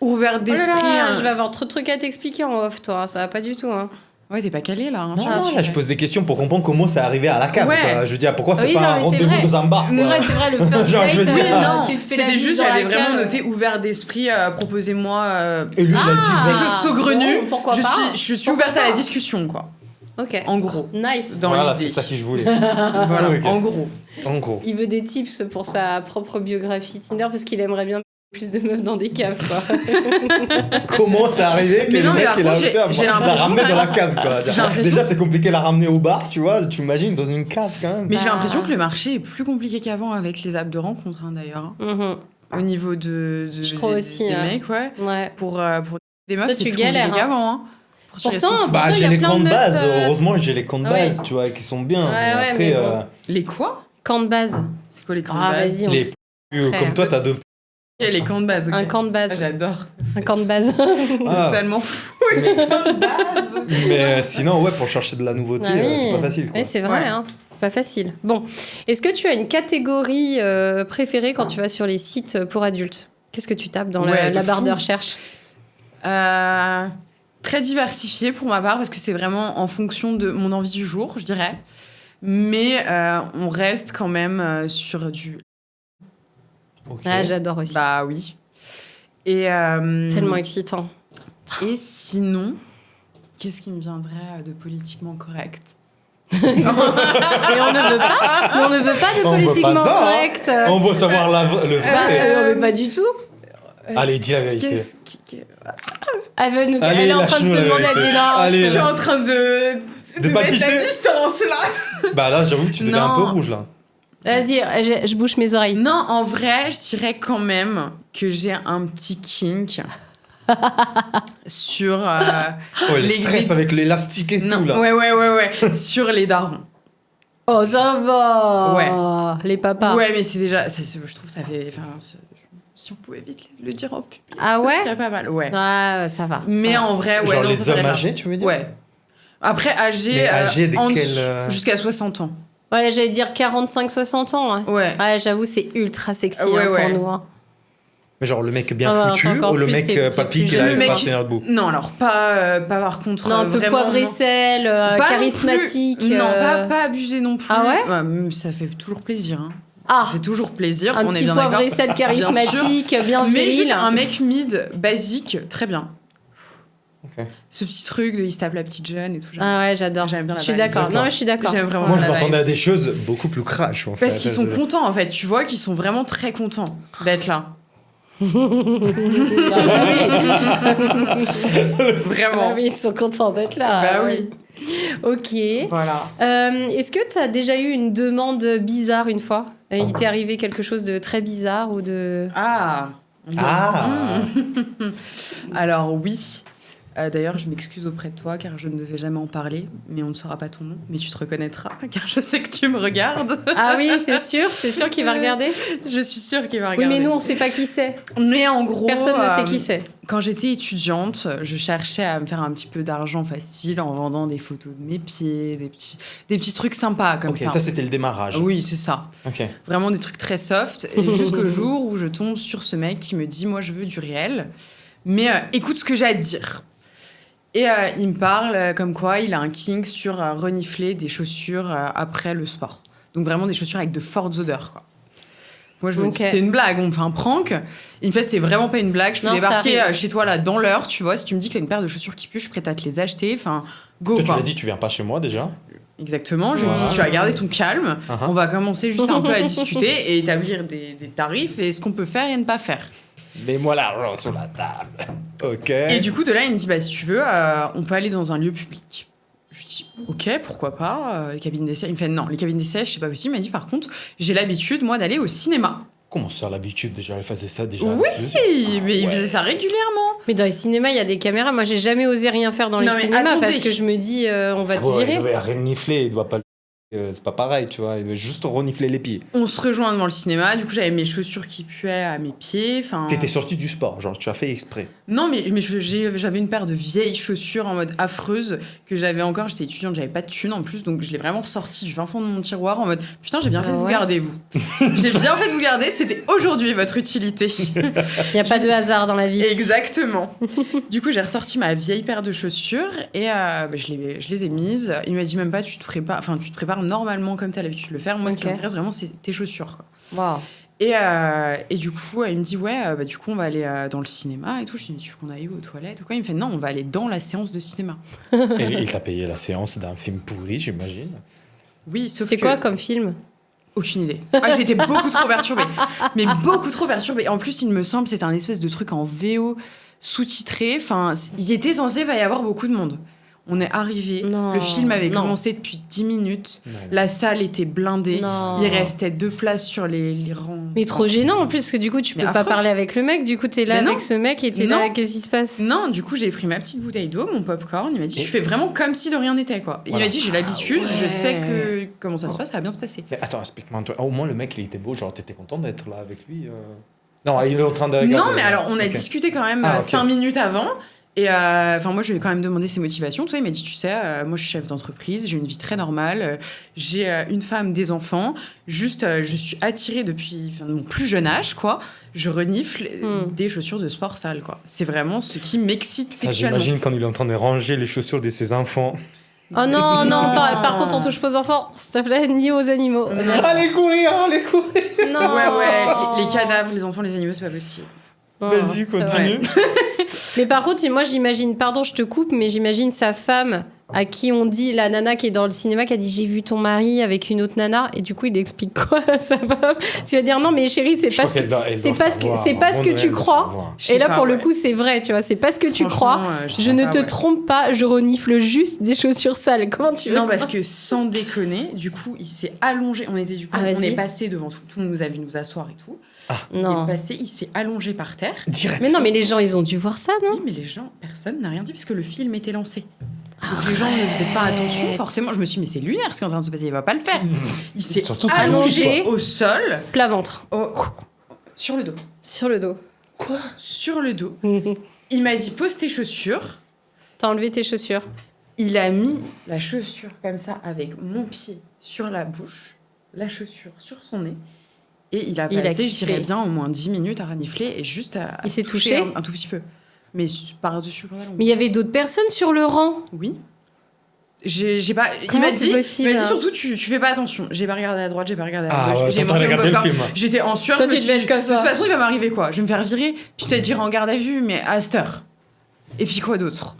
[SPEAKER 1] ouvert d'esprit.
[SPEAKER 2] Je vais avoir trop de trucs à t'expliquer en off, toi. Ça va pas du tout. Hein.
[SPEAKER 1] Ouais, t'es pas calé là.
[SPEAKER 3] Non, là, je pose des questions pour comprendre comment c'est arrivé à la cave.
[SPEAKER 1] Ouais.
[SPEAKER 3] Je veux dire, pourquoi c'est pas un rendez-vous dans un bar?
[SPEAKER 2] C'est vrai, le first
[SPEAKER 3] genre,
[SPEAKER 2] date.
[SPEAKER 3] je veux dire,
[SPEAKER 2] tu te fais
[SPEAKER 1] c'était juste, j'avais vraiment
[SPEAKER 2] cave.
[SPEAKER 1] noté ouvert d'esprit, proposez-moi.
[SPEAKER 3] Et lui, il a dit,
[SPEAKER 1] des choses saugrenues.
[SPEAKER 2] Pourquoi pas?
[SPEAKER 1] Je suis ouverte à la discussion, quoi.
[SPEAKER 2] Ok.
[SPEAKER 1] En gros.
[SPEAKER 2] Nice.
[SPEAKER 3] Dans l'idée. C'est ça que je voulais.
[SPEAKER 1] Voilà, okay. En gros.
[SPEAKER 2] Il veut des tips pour sa propre biographie Tinder parce qu'il aimerait bien plus de meufs dans des caves, quoi.
[SPEAKER 3] Comment c'est arrivé que le mec il a réussi à la ramener dans la cave, quoi. Déjà, c'est compliqué de la ramener au bar, tu vois. Tu imagines dans une cave quand même.
[SPEAKER 1] Mais j'ai l'impression que le marché est plus compliqué qu'avant avec les apps de rencontre, d'ailleurs. Au niveau des mecs, ouais. Pour des meufs, c'est plus compliqué qu'avant, hein.
[SPEAKER 2] Pourtant,
[SPEAKER 3] j'ai les camps de base. Heureusement, j'ai les camps de base, tu vois, qui sont bien.
[SPEAKER 2] Après,
[SPEAKER 1] les quoi?
[SPEAKER 2] Camps de base.
[SPEAKER 1] C'est quoi les camps de base?
[SPEAKER 2] Vas-y,
[SPEAKER 3] comme toi, t'as deux.
[SPEAKER 1] Les camps de base, ok.
[SPEAKER 2] Un camp de base.
[SPEAKER 1] J'adore.
[SPEAKER 2] Un camp de base.
[SPEAKER 1] Totalement fou. Les camps de base.
[SPEAKER 3] Mais sinon, pour chercher de la nouveauté, c'est pas facile, quoi.
[SPEAKER 2] Oui, c'est vrai, hein. Pas facile. Bon, est-ce que tu as une catégorie préférée quand tu vas sur les sites pour adultes? Qu'est-ce que tu tapes dans la barre de recherche?
[SPEAKER 1] Très diversifié pour ma part, parce que c'est vraiment en fonction de mon envie du jour, je dirais. Mais on reste quand même sur du...
[SPEAKER 2] Okay. Ah, j'adore aussi.
[SPEAKER 1] Bah oui. Et,
[SPEAKER 2] tellement excitant.
[SPEAKER 1] Et sinon, qu'est-ce qui me viendrait de politiquement correct?
[SPEAKER 2] Et on ne veut pas de politiquement correct.
[SPEAKER 3] On veut savoir le vrai.
[SPEAKER 2] Pas du tout.
[SPEAKER 3] Allez, dis la vérité.
[SPEAKER 2] Elle est en train de se demander à
[SPEAKER 1] je suis en train de mettre la distance là.
[SPEAKER 3] Bah là, j'avoue que tu deviens un peu rouge là.
[SPEAKER 2] Vas-y, je bouche mes oreilles.
[SPEAKER 1] Non, en vrai, je dirais quand même que j'ai un petit kink sur
[SPEAKER 3] le stress avec l'élastique et tout là.
[SPEAKER 1] Ouais. Sur les darons.
[SPEAKER 2] Oh, ça va.
[SPEAKER 1] Ouais.
[SPEAKER 2] Les papas.
[SPEAKER 1] Ouais, mais c'est déjà, je trouve ça fait... Si on pouvait vite le dire en public,
[SPEAKER 2] ça
[SPEAKER 1] serait pas mal. Ouais.
[SPEAKER 2] Ah, ça va.
[SPEAKER 1] Mais en vrai,
[SPEAKER 3] genre les hommes âgés, tu veux dire?
[SPEAKER 1] Ouais. Après, âgé
[SPEAKER 3] de
[SPEAKER 1] jusqu'à 60 ans.
[SPEAKER 2] Ouais, j'allais dire 45-60 ans.
[SPEAKER 1] Ouais.
[SPEAKER 2] Ouais, j'avoue, c'est ultra sexy pour nous. Hein.
[SPEAKER 3] Mais genre le mec bien foutu ou le mec papy qui a pas tenir debout?
[SPEAKER 1] Non, alors pas par contre.
[SPEAKER 2] Non, un peu poivre et sel, charismatique.
[SPEAKER 1] Non, pas abusé non plus.
[SPEAKER 2] Ah ouais,
[SPEAKER 1] ça fait toujours plaisir. Hein.
[SPEAKER 2] Ah,
[SPEAKER 1] ça fait toujours plaisir.
[SPEAKER 2] Un petit poivre et sel charismatique, bien viril.
[SPEAKER 1] Mais juste un mec mid, basique, très bien.
[SPEAKER 3] Okay.
[SPEAKER 1] Ce petit truc de il se tape la petite jeune et tout.
[SPEAKER 2] Ah ouais, j'adore.
[SPEAKER 1] J'aime bien la
[SPEAKER 2] Je suis d'accord. Non, je suis d'accord.
[SPEAKER 1] J'aime vraiment.
[SPEAKER 3] Moi, je m'attendais à des choses beaucoup plus crash. En fait.
[SPEAKER 1] Parce qu'ils sont contents, en fait. Tu vois qu'ils sont vraiment très contents d'être là. Vraiment.
[SPEAKER 2] Ah oui, ils sont contents d'être là.
[SPEAKER 1] Bah oui.
[SPEAKER 2] Ok.
[SPEAKER 1] Voilà.
[SPEAKER 2] Est-ce que tu as déjà eu une demande bizarre une fois? Il t'est arrivé quelque chose de très bizarre ou de...
[SPEAKER 1] Alors oui. D'ailleurs, je m'excuse auprès de toi car je ne devais jamais en parler, mais on ne saura pas ton nom, mais tu te reconnaîtras car je sais que tu me regardes.
[SPEAKER 2] Ah oui, c'est sûr qu'il va regarder.
[SPEAKER 1] Je suis sûre qu'il va regarder.
[SPEAKER 2] Oui, mais nous, on ne sait pas qui c'est.
[SPEAKER 1] Mais en gros...
[SPEAKER 2] Personne ne sait qui c'est.
[SPEAKER 1] Quand j'étais étudiante, je cherchais à me faire un petit peu d'argent facile en vendant des photos de mes pieds, des petits trucs sympas comme ça.
[SPEAKER 3] Ok, ça c'était le démarrage.
[SPEAKER 1] Oui, c'est ça.
[SPEAKER 3] Okay.
[SPEAKER 1] Vraiment des trucs très soft. Et jusqu'au jour où je tombe sur ce mec qui me dit « Moi, je veux du réel, mais écoute ce que j'ai à te dire ». Et il me parle comme quoi il a un kink sur renifler des chaussures après le sport. Donc vraiment des chaussures avec de fortes odeurs, quoi. Moi, je me dis, c'est une blague, on me fait un prank. Il me fait, c'est vraiment pas une blague. Je peux débarquer chez toi, là, dans l'heure, tu vois. Si tu me dis que t'as une paire de chaussures qui puent, je suis prête à te les acheter. Enfin, go,
[SPEAKER 3] toi,
[SPEAKER 1] quoi.
[SPEAKER 3] tu l'as dit, tu viens pas chez moi, déjà.
[SPEAKER 1] Exactement. Je lui dis, tu vas garder ton calme. On va commencer juste un peu à discuter et établir des tarifs et ce qu'on peut faire et ne pas faire.
[SPEAKER 3] Mets-moi l'argent sur la table. Ok.
[SPEAKER 1] Et du coup, de là, il me dit, bah, si tu veux, on peut aller dans un lieu public. Je lui dis, ok, pourquoi pas, les cabines d'essai. Il me fait, non, les cabines d'essai, c'est pas possible. Il m'a dit, par contre, j'ai l'habitude, moi, d'aller au cinéma.
[SPEAKER 3] Comment ça, l'habitude, déjà? Elle faisait ça déjà?
[SPEAKER 1] Oui, mais il faisait ça régulièrement.
[SPEAKER 2] Mais dans les cinémas, il y a des caméras. Moi, j'ai jamais osé rien faire dans les cinémas parce que je me dis, on va te virer.
[SPEAKER 3] Il doit renifler, il doit pas... c'est pas pareil, tu vois, il veut juste renifler les pieds.
[SPEAKER 1] On se rejoint devant le cinéma, du coup j'avais mes chaussures qui puaient à mes pieds.
[SPEAKER 3] T'étais sortie du sport, genre tu as fait exprès.
[SPEAKER 1] Non, mais j'avais une paire de vieilles chaussures en mode affreuse que j'avais encore, j'étais étudiante, j'avais pas de thunes en plus, donc je l'ai vraiment ressortie du fin fond de mon tiroir en mode putain, j'ai bien fait de vous garder, vous. J'ai bien fait de vous garder, c'était aujourd'hui votre utilité.
[SPEAKER 2] Il n'y a pas de hasard dans la vie.
[SPEAKER 1] Exactement. Du coup, j'ai ressorti ma vieille paire de chaussures et je les ai mises. Il m'a dit même pas, tu te prépares normalement comme tu as l'habitude de le faire. Moi, ce qui m'intéresse vraiment, c'est tes chaussures, quoi.
[SPEAKER 2] Wow.
[SPEAKER 1] Et du coup, il me dit, ouais, du coup, on va aller dans le cinéma et tout. Je lui dis, tu veux qu'on aille aux toilettes ou quoi? Il me fait, non, on va aller dans la séance de cinéma.
[SPEAKER 3] Et il t'a payé la séance d'un film pourri, j'imagine.
[SPEAKER 1] Oui, sauf que...
[SPEAKER 2] C'était quoi comme film?
[SPEAKER 1] Aucune idée. Ah, j'ai été beaucoup trop perturbée. Mais beaucoup trop perturbée. En plus, il me semble, c'était un espèce de truc en VO sous-titré. Enfin, il était censé y avoir beaucoup de monde. On est arrivé, le film avait commencé depuis 10 minutes, la salle était blindée, il restait 2 places sur les rangs.
[SPEAKER 2] Mais trop gênant en plus, parce que du coup tu peux pas parler avec le mec, du coup t'es là avec ce mec et t'es là, qu'est-ce qui se passe? Non,
[SPEAKER 1] du coup j'ai pris ma petite bouteille d'eau, mon popcorn, il m'a dit, tu fais vraiment comme si de rien n'était, quoi. Il m'a dit, j'ai l'habitude, je sais comment ça se passe, ça va bien se passer.
[SPEAKER 3] Mais attends, explique-moi, au moins le mec il était beau, genre t'étais content d'être là avec lui Non, il est en train de regarder.
[SPEAKER 1] Non, mais alors on a discuté quand même 5 minutes avant. Et moi, je lui ai quand même demandé ses motivations. Tout ça, il m'a dit, tu sais, moi, je suis chef d'entreprise, j'ai une vie très normale, j'ai une femme, des enfants. Juste, je suis attirée depuis mon plus jeune âge, quoi. Je renifle des chaussures de sport sales, quoi. C'est vraiment ce qui m'excite sexuellement.
[SPEAKER 3] J'imagine quand il est en train de ranger les chaussures de ses enfants.
[SPEAKER 2] Oh non, par contre, on touche pas aux enfants, s'il te plaît, ni aux animaux.
[SPEAKER 3] Allez courir.
[SPEAKER 2] Non.
[SPEAKER 1] Ouais, les cadavres, les enfants, les animaux, c'est pas possible.
[SPEAKER 3] Vas-y, continue.
[SPEAKER 2] Mais par contre, moi j'imagine, pardon, je te coupe, mais j'imagine sa femme à qui on dit, la nana qui est dans le cinéma, qui a dit j'ai vu ton mari avec une autre nana, et du coup il explique quoi à sa femme? Tu vas dire non mais chérie, c'est pas ce que tu crois. Et là pour le coup c'est vrai, tu vois, c'est pas ce que tu crois. Je ne te trompe pas, je renifle juste des chaussures sales. Comment tu veux?
[SPEAKER 1] Non parce que sans déconner, du coup il s'est allongé. On est passé devant tout le monde nous a vu nous asseoir et tout.
[SPEAKER 2] Non.
[SPEAKER 1] Il s'est allongé par terre.
[SPEAKER 3] Direct.
[SPEAKER 2] Mais non, mais les gens, ils ont dû voir ça, non?
[SPEAKER 1] Oui, mais les gens, personne n'a rien dit puisque le film était lancé. Donc les gens ne faisaient pas attention. Forcément, je me suis dit, mais c'est lunaire ce qui est en train de se passer, il va pas le faire. Il s'est allongé au sol.
[SPEAKER 2] Plat ventre.
[SPEAKER 1] Sur le dos.
[SPEAKER 2] Sur le dos.
[SPEAKER 1] Quoi? Sur le dos. Il m'a dit, pose tes chaussures.
[SPEAKER 2] T'as enlevé tes chaussures.
[SPEAKER 1] Il a mis la chaussure comme ça, avec mon pied sur la bouche, la chaussure sur son nez, et il a passé, je dirais bien, au moins 10 minutes à renifler et juste à
[SPEAKER 2] il s'est touché
[SPEAKER 1] un tout petit peu. Mais par-dessus le pantalon.
[SPEAKER 2] Mais il y avait d'autres personnes sur le rang.
[SPEAKER 1] Oui. J'ai pas. Il m'a dit surtout, tu fais pas attention. J'ai pas regardé à droite, j'ai pas regardé à gauche. J'ai
[SPEAKER 3] regardé le film.
[SPEAKER 1] J'étais en sueur.
[SPEAKER 2] Toi, tu devais être comme ça.
[SPEAKER 1] De toute façon, il va m'arriver quoi? Je vais me faire virer, puis peut-être dire en garde à vue, mais à cette heure. Et puis quoi d'autre?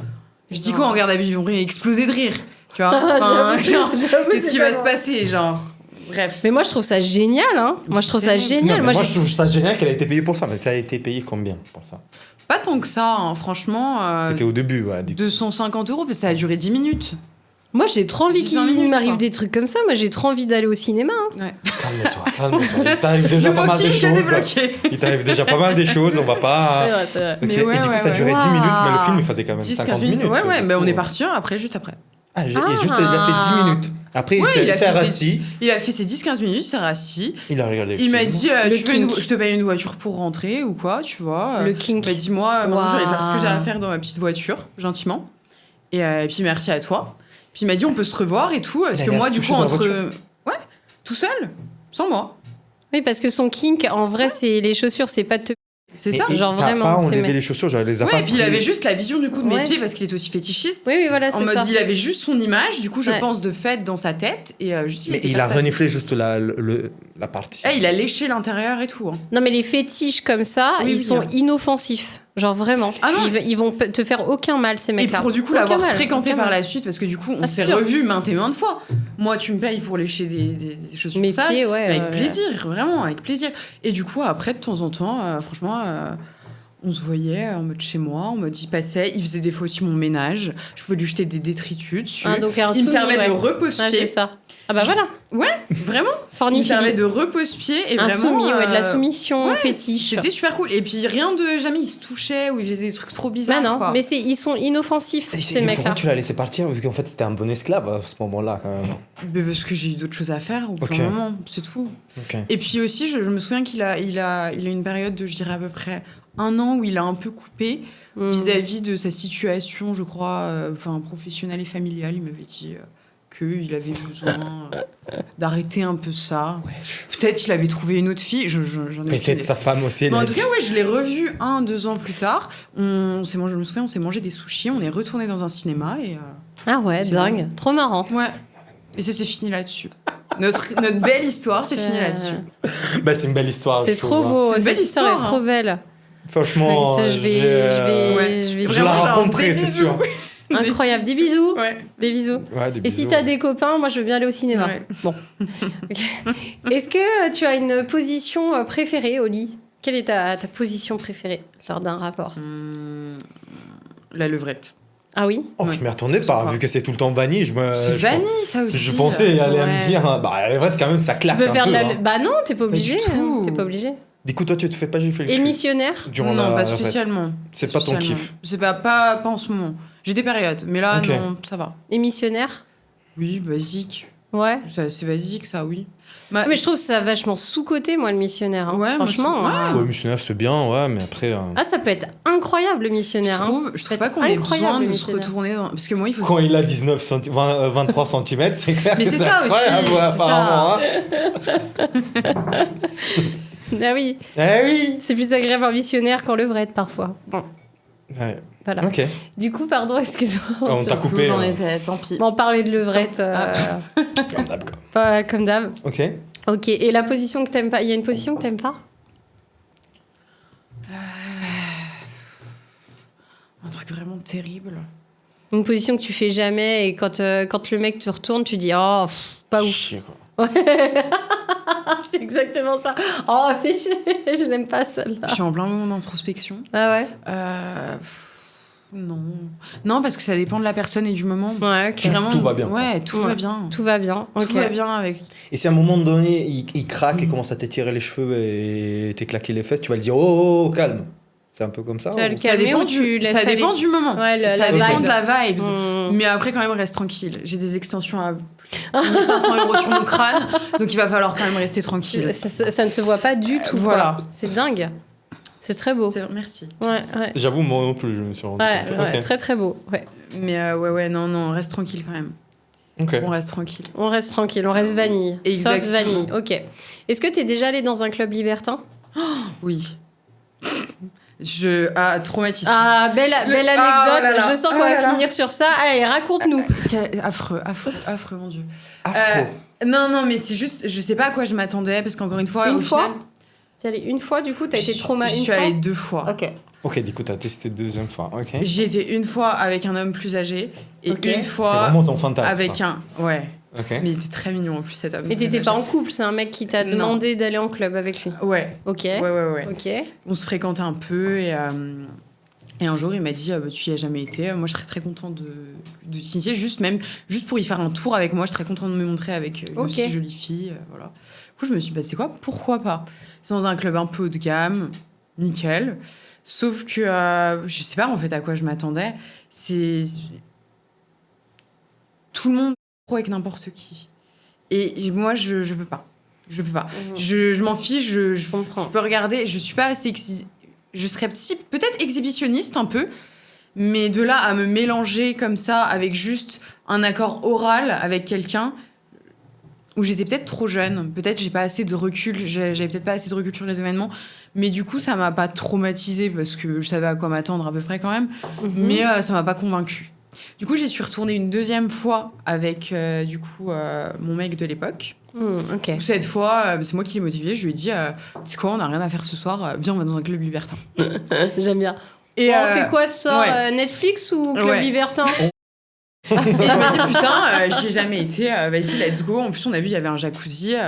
[SPEAKER 1] Je dis quoi en garde à vue? Ils vont exploser de rire. Tu vois? Qu'est-ce qui va se passer? Genre. Bref.
[SPEAKER 2] Mais moi, je trouve ça génial, hein. Moi, je trouve ça génial.
[SPEAKER 3] Moi, je trouve ça génial qu'elle a été payée pour ça. Mais tu as été payée combien pour ça?
[SPEAKER 1] Pas tant que ça, hein. Franchement.
[SPEAKER 3] C'était au début, ouais.
[SPEAKER 1] 250 €, parce que ça a duré 10 minutes.
[SPEAKER 2] Moi, j'ai trop envie qu'il m'arrive des trucs comme ça. Moi, j'ai trop envie d'aller au cinéma. Hein.
[SPEAKER 1] Ouais.
[SPEAKER 3] Calme-toi. Il t'arrive déjà pas mal de choses. Il t'arrive déjà pas mal des choses. On va pas.
[SPEAKER 2] C'est vrai.
[SPEAKER 3] Okay. Mais ouais, et du coup, ça durait 10 minutes, mais le film, il faisait quand même 50 minutes.
[SPEAKER 1] Ouais, mais on est parti juste après.
[SPEAKER 3] Et juste, il a fait 10 minutes. Après, il s'est rassis.
[SPEAKER 1] Il a fait ses 10-15 minutes, il s'est rassis.
[SPEAKER 3] Il a regardé le
[SPEAKER 1] film. Il m'a dit
[SPEAKER 2] je
[SPEAKER 1] te paye une voiture pour rentrer ou quoi, tu vois.
[SPEAKER 2] Le kink.
[SPEAKER 1] Il m'a dit, moi, je vais faire ce que j'ai à faire dans ma petite voiture, gentiment. Et puis, merci à toi. Puis il m'a dit, on peut se revoir et tout. Parce que moi, du coup, ouais, tout seul, sans moi.
[SPEAKER 2] Oui, parce que son kink, en vrai, c'est les chaussures, c'est pas de te.
[SPEAKER 1] C'est ça,
[SPEAKER 3] genre vraiment. Pas enlevé les chaussures, j'avais les appareils.
[SPEAKER 1] Ouais, et puis il avait juste la vision du coup de mes pieds parce qu'il est aussi fétichiste.
[SPEAKER 2] Oui, voilà, c'est ça.
[SPEAKER 1] En mode, il avait juste son image, du coup, je pense, de fait dans sa tête. Et juste,
[SPEAKER 3] il a reniflé juste la partie.
[SPEAKER 1] Il a léché l'intérieur et tout. Hein.
[SPEAKER 2] Non, mais les fétiches comme ça, ils sont inoffensifs. Genre vraiment. Ils vont te faire aucun mal, ces mecs-là.
[SPEAKER 1] Et pour du coup l'avoir fréquenté par la suite, parce que du coup, on s'est revus maintes et maintes fois. Moi, tu me payes pour lécher des chaussures
[SPEAKER 2] mes
[SPEAKER 1] sales.
[SPEAKER 2] Pieds, ouais,
[SPEAKER 1] avec plaisir, vraiment, avec plaisir. Et du coup, après, de temps en temps, franchement... on se voyait en mode chez moi, en mode il passait, il faisait des fois aussi mon ménage, je pouvais lui jeter des détritus dessus.
[SPEAKER 2] Donc
[SPEAKER 1] il me servait de repose-pied.
[SPEAKER 2] C'est ça. Ah bah voilà.
[SPEAKER 1] Ouais, vraiment. Il me servait de repose-pied et vraiment.
[SPEAKER 2] Soumis, de la soumission fétiche.
[SPEAKER 1] C'était super cool. Et puis rien de jamais il se touchait ou il faisait des trucs trop bizarres.
[SPEAKER 2] Bah non,
[SPEAKER 1] quoi.
[SPEAKER 2] Mais ils sont inoffensifs ces mecs-là.
[SPEAKER 3] Pourquoi tu l'as laissé partir vu qu'en fait c'était un bon esclave à ce moment-là quand même?
[SPEAKER 1] Mais parce que j'ai eu d'autres choses à faire au bout d'un moment, c'est tout. Et puis aussi je me souviens qu'il a une période de je dirais à peu près 1 an où il a un peu coupé vis-à-vis de sa situation, je crois, professionnelle et familiale. Il m'avait dit qu'il avait besoin d'arrêter un peu ça. Ouais. Peut-être qu'il avait trouvé une autre fille.
[SPEAKER 3] Peut-être sa femme aussi.
[SPEAKER 1] Mais en tout cas, je l'ai revu 1-2 ans plus tard. Je me souviens, on s'est mangé des sushis, on est retourné dans un cinéma.
[SPEAKER 2] Ah ouais, dingue. Bon. Trop marrant.
[SPEAKER 1] Ouais. Et ça s'est fini là-dessus. Notre belle histoire s'est finie là-dessus.
[SPEAKER 3] C'est une belle histoire.
[SPEAKER 2] C'est trop beau. Cette histoire est trop belle.
[SPEAKER 3] Franchement,
[SPEAKER 2] je vais
[SPEAKER 3] la rencontrer, c'est sûr.
[SPEAKER 2] Incroyable. Des bisous.
[SPEAKER 1] Ouais.
[SPEAKER 2] Des bisous.
[SPEAKER 3] Ouais, des
[SPEAKER 2] Et
[SPEAKER 3] bisous.
[SPEAKER 2] si t'as des copains, moi je veux bien aller au cinéma.
[SPEAKER 1] Ouais.
[SPEAKER 2] Bon. Okay. Est-ce que tu as une position préférée au lit? Quelle est ta position préférée lors d'un rapport?
[SPEAKER 1] La levrette.
[SPEAKER 2] Ah oui?
[SPEAKER 3] Je m'y attendais pas, vu que c'est tout le temps vanille.
[SPEAKER 1] C'est vanille, ça aussi.
[SPEAKER 3] Je pensais elle allait me dire, la levrette quand même, ça claque.
[SPEAKER 2] Tu peux faire
[SPEAKER 3] un peu,
[SPEAKER 2] Bah non, t'es pas obligé. T'es pas obligé.
[SPEAKER 3] Du coup, toi, tu te fais pas gifler le cul?
[SPEAKER 2] Et missionnaire?
[SPEAKER 1] Non, pas spécialement.
[SPEAKER 3] C'est pas ton kiff?
[SPEAKER 1] C'est pas en ce moment. J'ai des périodes, mais là, non, ça va.
[SPEAKER 2] Et missionnaire?
[SPEAKER 1] Oui, basique.
[SPEAKER 2] Ouais.
[SPEAKER 1] C'est basique, ça, oui.
[SPEAKER 2] Mais je trouve ça vachement sous-coté, moi, le missionnaire. Hein.
[SPEAKER 1] Ouais,
[SPEAKER 2] franchement.
[SPEAKER 3] Le missionnaire, c'est bien, ouais, mais après...
[SPEAKER 2] ça peut être incroyable, le missionnaire.
[SPEAKER 1] Je trouve pas qu'on ait besoin de se retourner dans... Parce que moi, il faut...
[SPEAKER 3] Quand il a 23 cm, c'est clair.
[SPEAKER 1] Mais c'est ça aussi,
[SPEAKER 3] apparemment.
[SPEAKER 2] Ah oui. C'est plus agréable en missionnaire qu'en levrette, parfois. Bon.
[SPEAKER 3] Ouais.
[SPEAKER 2] Voilà.
[SPEAKER 3] Ok.
[SPEAKER 2] Du coup, pardon, excuse-moi.
[SPEAKER 3] On t'a coupé.
[SPEAKER 1] J'en étais, tant pis.
[SPEAKER 2] On parlait de levrette.
[SPEAKER 3] Comme d'hab, quoi.
[SPEAKER 2] Pas comme d'hab.
[SPEAKER 3] Ok.
[SPEAKER 2] Et la position que t'aimes pas? Il y a une position que t'aimes pas?
[SPEAKER 1] Un truc vraiment terrible.
[SPEAKER 2] Une position que tu fais jamais et quand le mec te retourne, tu dis pas ouf.
[SPEAKER 3] Chier, quoi.
[SPEAKER 2] C'est exactement ça. Mais je n'aime pas celle-là.
[SPEAKER 1] Je suis en plein moment d'introspection.
[SPEAKER 2] Ah ouais?
[SPEAKER 1] Non, parce que ça dépend de la personne et du moment.
[SPEAKER 2] Ouais, ok.
[SPEAKER 3] Vraiment, tout va bien.
[SPEAKER 1] Ouais, tout va bien.
[SPEAKER 2] Tout va bien. Okay.
[SPEAKER 1] Tout va bien avec.
[SPEAKER 3] Et si à un moment donné, il craque et commence à t'étirer les cheveux et t'éclaquer les fesses, tu vas le dire oh, calme. C'est un peu comme ça.
[SPEAKER 1] Ça dépend du moment.
[SPEAKER 2] Ouais,
[SPEAKER 1] ça dépend de la vibe. Mais après, quand même, reste tranquille. J'ai des extensions à 1500 € sur mon crâne, donc il va falloir quand même rester tranquille.
[SPEAKER 2] Ça ne se voit pas du tout.
[SPEAKER 1] Voilà.
[SPEAKER 2] C'est dingue. C'est très beau.
[SPEAKER 1] Merci.
[SPEAKER 2] Ouais.
[SPEAKER 3] J'avoue, moi non plus, je me suis rendu compte.
[SPEAKER 2] Ouais, très très beau. Ouais.
[SPEAKER 1] Mais non, on reste tranquille quand même.
[SPEAKER 3] Okay.
[SPEAKER 1] On reste tranquille.
[SPEAKER 2] On reste vanille.
[SPEAKER 1] Exactement.
[SPEAKER 2] Sauf vanille, ok. Est-ce que t'es déjà allé dans un club libertin ?
[SPEAKER 1] Oui. Traumatisme.
[SPEAKER 2] Ah, belle anecdote.
[SPEAKER 1] là.
[SPEAKER 2] Je sens qu'on va finir sur ça. Allez, raconte-nous.
[SPEAKER 1] Affreux, mon Dieu.
[SPEAKER 3] Affreux.
[SPEAKER 1] Non, mais c'est juste, je sais pas à quoi je m'attendais, parce qu'encore une fois, final...
[SPEAKER 2] T'es allée une fois, du coup, t'as été traumatisée.
[SPEAKER 1] Je suis allée 2 fois.
[SPEAKER 3] Ok, du coup, t'as testé 2e fois. Ok.
[SPEAKER 1] J'y étais une fois avec un homme plus âgé, et une fois...
[SPEAKER 3] C'est vraiment ton fantasme,
[SPEAKER 1] avec
[SPEAKER 3] ça.
[SPEAKER 1] Ouais.
[SPEAKER 3] Okay.
[SPEAKER 1] Mais il était très mignon en plus, cet homme.
[SPEAKER 2] Mais t'étais pas en couple, c'est un mec qui t'a demandé d'aller en club avec lui.
[SPEAKER 1] Ouais.
[SPEAKER 2] Ok.
[SPEAKER 1] Ouais.
[SPEAKER 2] Ok.
[SPEAKER 1] On se fréquentait un peu et un jour il m'a dit tu y as jamais été. Moi je serais très contente de t'initier, juste pour y faire un tour avec moi. Je serais contente de me montrer avec une aussi jolie fille. Voilà. Du coup je me suis dit c'est quoi, pourquoi pas. C'est dans un club un peu haut de gamme, nickel. Sauf que je sais pas en fait à quoi je m'attendais. C'est tout le monde avec n'importe qui. Et moi, je peux pas. Je peux pas. Je m'en fiche, je peux regarder. Je suis pas assez... Je serais peut-être exhibitionniste un peu, mais de là à me mélanger comme ça avec juste un accord oral avec quelqu'un où j'étais peut-être trop jeune, peut-être j'ai pas assez de recul, j'avais peut-être pas assez de recul sur les événements, mais du coup ça m'a pas traumatisée parce que je savais à quoi m'attendre à peu près quand même, mais ça m'a pas convaincue. Du coup, j'y suis retournée une 2e fois avec mon mec de l'époque.
[SPEAKER 2] Ok.
[SPEAKER 1] Cette fois, c'est moi qui l'ai motivé. Je lui ai dit, c'est quoi, on n'a rien à faire ce soir. Viens, on va dans un club libertin.
[SPEAKER 2] J'aime bien. Et on fait quoi ce soir, Netflix ou club libertin?
[SPEAKER 1] Et il m'a dit, putain, j'y ai jamais été. Vas-y, let's go. En plus, on a vu, il y avait un jacuzzi. Et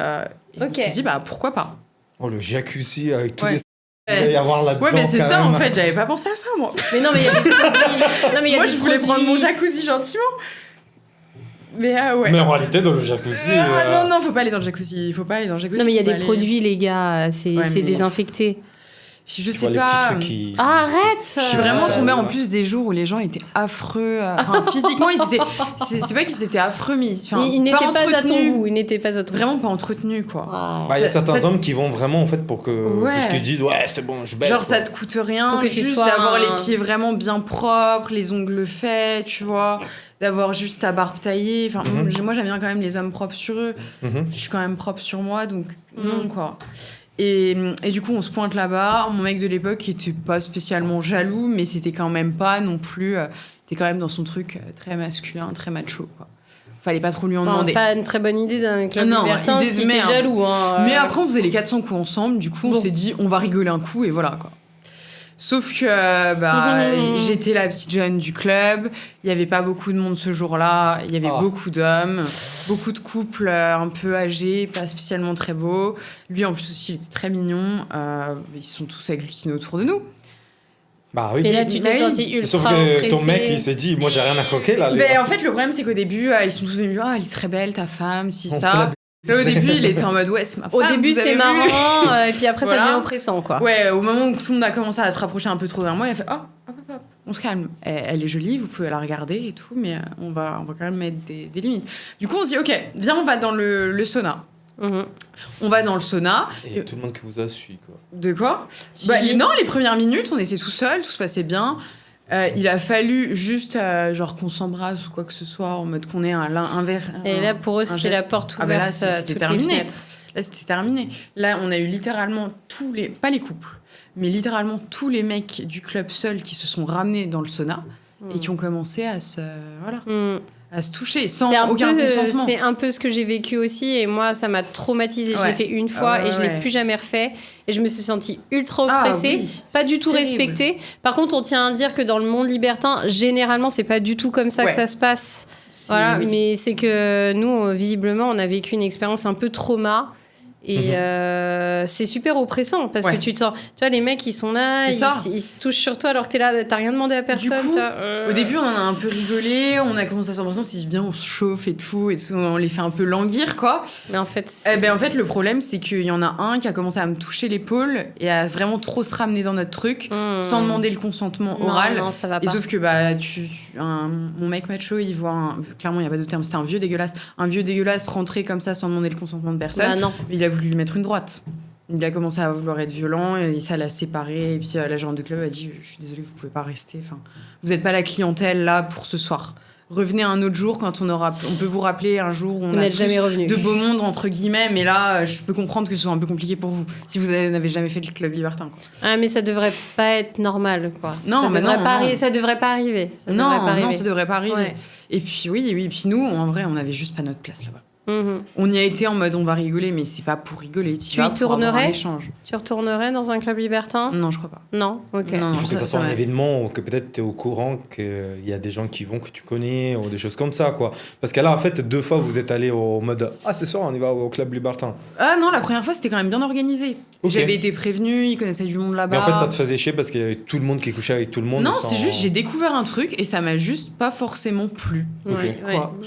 [SPEAKER 1] on s'est dit, pourquoi pas.
[SPEAKER 3] Oh, le jacuzzi avec tous les... Il va y avoir là-dedans.
[SPEAKER 1] Ouais, mais c'est ça, en fait, j'avais pas pensé à ça, moi.
[SPEAKER 2] Mais non, mais il y a des produits.
[SPEAKER 1] Moi, je voulais prendre mon jacuzzi gentiment. Mais
[SPEAKER 3] Mais en réalité, dans le jacuzzi.
[SPEAKER 1] Non, faut pas aller dans le jacuzzi.
[SPEAKER 2] Non, mais il y a des produits, les gars. C'est désinfecté.
[SPEAKER 1] Je sais pas.
[SPEAKER 2] Ah, arrête!
[SPEAKER 1] Je suis vraiment tombée en plus des jours où les gens étaient affreux. Physiquement, c'est pas qu'ils étaient affreux, mais
[SPEAKER 2] ils n'étaient pas à ton goût. Ils n'étaient pas à ton goût.
[SPEAKER 1] Vraiment pas entretenus, quoi.
[SPEAKER 3] Il y a certains hommes qui vont vraiment en fait pour que tu dises c'est bon, je baisse.
[SPEAKER 1] Genre ça te coûte rien, juste d'avoir les pieds vraiment bien propres, les ongles faits, tu vois, d'avoir juste ta barbe taillée. Enfin, moi j'aime bien quand même les hommes propres sur eux. Je suis quand même propre sur moi, donc non, quoi. Et du coup, on se pointe là-bas. Mon mec de l'époque était pas spécialement jaloux, mais c'était quand même pas non plus... était quand même dans son truc très masculin, très macho, quoi. Fallait pas trop lui en demander.
[SPEAKER 2] Pas une très bonne idée d'un club libertin si t'es jaloux.
[SPEAKER 1] Mais après, on faisait les 400 coups ensemble. Du coup, on s'est dit, on va rigoler un coup, et voilà, quoi. Sauf que j'étais la petite jeune du club, il n'y avait pas beaucoup de monde ce jour-là, il y avait beaucoup d'hommes, beaucoup de couples un peu âgés, pas spécialement très beaux. Lui en plus aussi il était très mignon, ils sont tous agglutinés autour de nous.
[SPEAKER 3] Bah oui.
[SPEAKER 2] Et là tu t'es senti ultra
[SPEAKER 3] Sauf que ton mec il s'est dit moi j'ai rien à coquer là.
[SPEAKER 1] En fait le problème c'est qu'au début ils sont tous venus elle est très belle ta femme, ça. Au début, il était en mode c'est ma femme.
[SPEAKER 2] Au début, c'est marrant, et puis après, ça devient oppressant, quoi.
[SPEAKER 1] Ouais, au moment où tout le monde a commencé à se rapprocher un peu trop vers moi, il a fait hop, on se calme. Elle est jolie, vous pouvez la regarder et tout, mais on va quand même mettre des limites. Du coup, on se dit ok, viens, on va dans le sauna. On va dans le sauna.
[SPEAKER 3] Et tout le monde qui vous a suivi, quoi.
[SPEAKER 1] De quoi? Non, les premières minutes, on était tout seuls, tout se passait bien. Il a fallu juste genre qu'on s'embrasse ou quoi que ce soit en mode qu'on ait un verre.
[SPEAKER 2] Et là pour eux c'était la porte ouverte.
[SPEAKER 1] Là c'était terminé. Là c'était terminé. Là on a eu littéralement pas les couples, mais littéralement tous les mecs du club seuls qui se sont ramenés dans le sauna et qui ont commencé à se à se toucher sans aucun consentement.
[SPEAKER 2] C'est un peu ce que j'ai vécu aussi et moi ça m'a traumatisée. Je l'ai fait une fois et je l'ai plus jamais refait et je me suis sentie ultra oppressée, pas du tout respectée. Par contre, on tient à dire que dans le monde libertin, généralement c'est pas du tout comme ça que ça se passe. Voilà, mais c'est que nous visiblement on a vécu une expérience un peu trauma. Et c'est super oppressant parce que tu te sens, tu vois, les mecs ils sont là, ils se touchent sur toi alors que t'es là, t'as rien demandé à personne.
[SPEAKER 1] Du coup, au début on en a un peu rigolé, on a commencé à s'embrasser, on s'est dit bien on se chauffe et tout, on les fait un peu languir quoi.
[SPEAKER 2] Mais en fait,
[SPEAKER 1] en fait le problème c'est qu'il y en a un qui a commencé à me toucher l'épaule et à vraiment trop se ramener dans notre truc sans demander le consentement oral.
[SPEAKER 2] Non, ça va pas.
[SPEAKER 1] Et sauf que mon mec macho il voit clairement il y a pas de terme, c'était un vieux dégueulasse rentrer comme ça sans demander le consentement de personne.
[SPEAKER 2] Non.
[SPEAKER 1] Il a voulu lui mettre une droite. Il a commencé à vouloir être violent et ça l'a séparé. Et puis la gérante de club a dit « Je suis désolée, vous pouvez pas rester. Enfin, vous n'êtes pas la clientèle là pour ce soir. Revenez un autre jour quand on peut vous rappeler un jour où on a plus de beau monde, entre guillemets. Mais là, je peux comprendre que ce soit un peu compliqué pour vous si vous n'avez jamais fait le club libertin. Quoi.
[SPEAKER 2] Ah, mais ça devrait pas être normal, quoi.
[SPEAKER 1] Non,
[SPEAKER 2] ça devrait pas arriver. Ça
[SPEAKER 1] devrait pas arriver. Ouais. Et puis, oui. Et puis nous, en vrai, on n'avait juste pas notre place là-bas. On y a été en mode on va rigoler, mais c'est pas pour rigoler. Tu y tournerais ?
[SPEAKER 2] Tu retournerais dans un club libertin ?
[SPEAKER 1] Non, je crois pas.
[SPEAKER 2] Non, ok.
[SPEAKER 3] Il faut que ça soit un événement, que peut-être tu es au courant qu'il y a des gens qui vont, que tu connais, ou des choses comme ça, quoi. Parce que là, en fait, 2 fois, vous êtes allés au mode ce soir, on y va au club libertin.
[SPEAKER 1] Ah non, la première fois, c'était quand même bien organisé. Okay. J'avais été prévenue, ils connaissaient du monde là-bas.
[SPEAKER 3] Mais en fait, ça te faisait chier parce qu'il y avait tout le monde qui couchait avec tout le monde.
[SPEAKER 1] Non, c'est juste, j'ai découvert un truc et ça m'a juste pas forcément plu.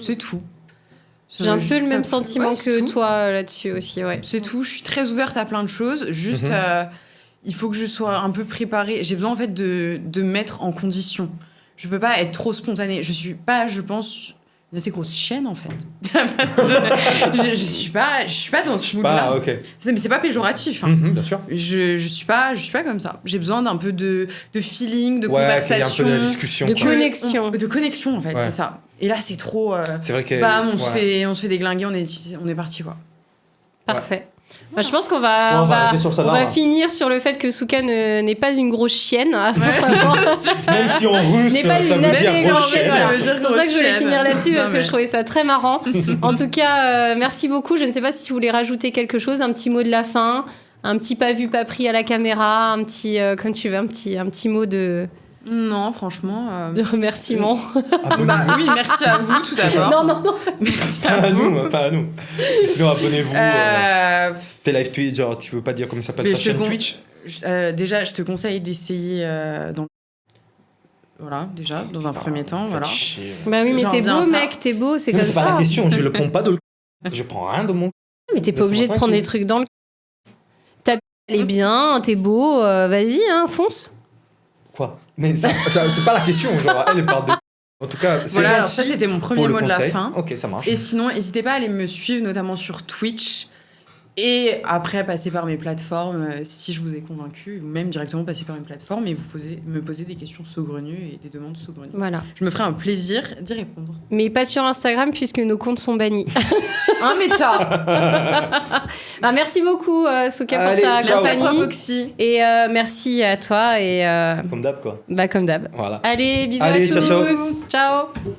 [SPEAKER 1] C'est tout.
[SPEAKER 2] J'ai un peu le même sentiment que toi là-dessus aussi, ouais.
[SPEAKER 1] C'est tout, je suis très ouverte à plein de choses. Juste, il faut que je sois un peu préparée. J'ai besoin, en fait, de me mettre en condition. Je peux pas être trop spontanée. Je suis pas, je pense, une assez grosse chienne, en fait. je suis pas dans ce mood-là.
[SPEAKER 3] Okay.
[SPEAKER 1] C'est pas péjoratif.
[SPEAKER 3] Bien sûr.
[SPEAKER 1] Je suis pas comme ça. J'ai besoin d'un peu de feeling, de conversation.
[SPEAKER 3] Un peu de discussion.
[SPEAKER 2] De connexion.
[SPEAKER 1] De connexion, en fait, c'est ça. Et là, c'est trop...
[SPEAKER 3] c'est vrai que...
[SPEAKER 1] on se fait déglinguer, on est parti, quoi.
[SPEAKER 2] Parfait. Bah, je pense qu'on va finir sur le fait que Souka n'est pas une grosse chienne.
[SPEAKER 3] Même si en russe, ça veut dire grosse chienne.
[SPEAKER 2] C'est pour ça que je voulais finir là-dessus, parce que je trouvais ça très marrant. En tout cas, merci beaucoup. Je ne sais pas si tu voulais rajouter quelque chose, un petit mot de la fin, un petit pas vu, pas pris à la caméra, un petit, comme tu veux, un petit mot de...
[SPEAKER 1] Non, franchement...
[SPEAKER 2] De remerciement.
[SPEAKER 1] Oui, merci à vous, tout d'abord.
[SPEAKER 2] Non.
[SPEAKER 1] Merci à vous.
[SPEAKER 3] Pas à nous. Sinon, abonnez-vous. Tes live Twitch, genre, tu veux pas dire comment ça s'appelle ta chaîne Twitch ?
[SPEAKER 1] Déjà, je te conseille d'essayer Voilà, déjà, dans un premier temps, voilà.
[SPEAKER 2] Bah oui, mais t'es beau, mec, t'es beau, c'est comme ça.
[SPEAKER 3] C'est pas la question, je le prends pas de le... Je prends rien de mon...
[SPEAKER 2] Mais t'es pas obligé de prendre des trucs dans le... Ta elle est bien, t'es beau, vas-y, fonce.
[SPEAKER 3] Quoi ? Mais ça, c'est pas la question, genre, elle parle de... En tout cas, c'est
[SPEAKER 1] voilà, alors ça, c'était mon premier mot de la fin.
[SPEAKER 3] Ok, ça marche.
[SPEAKER 1] Et sinon, n'hésitez pas à aller me suivre, notamment sur Twitch. Et après, passer par mes plateformes, si je vous ai convaincu, ou même directement passer par une plateforme et me poser des questions saugrenues et des demandes saugrenues.
[SPEAKER 2] Voilà.
[SPEAKER 1] Je me ferai un plaisir d'y répondre.
[SPEAKER 2] Mais pas sur Instagram, puisque nos comptes sont bannis.
[SPEAKER 1] Un méta.
[SPEAKER 2] Merci beaucoup, Souka, pour ta compagnie.
[SPEAKER 1] Merci à toi, Foxy.
[SPEAKER 2] Et merci à toi. Et,
[SPEAKER 3] Comme d'hab, quoi.
[SPEAKER 2] Comme d'hab.
[SPEAKER 3] Voilà.
[SPEAKER 2] Allez, bisous à tous.
[SPEAKER 3] Ciao.
[SPEAKER 2] Ciao.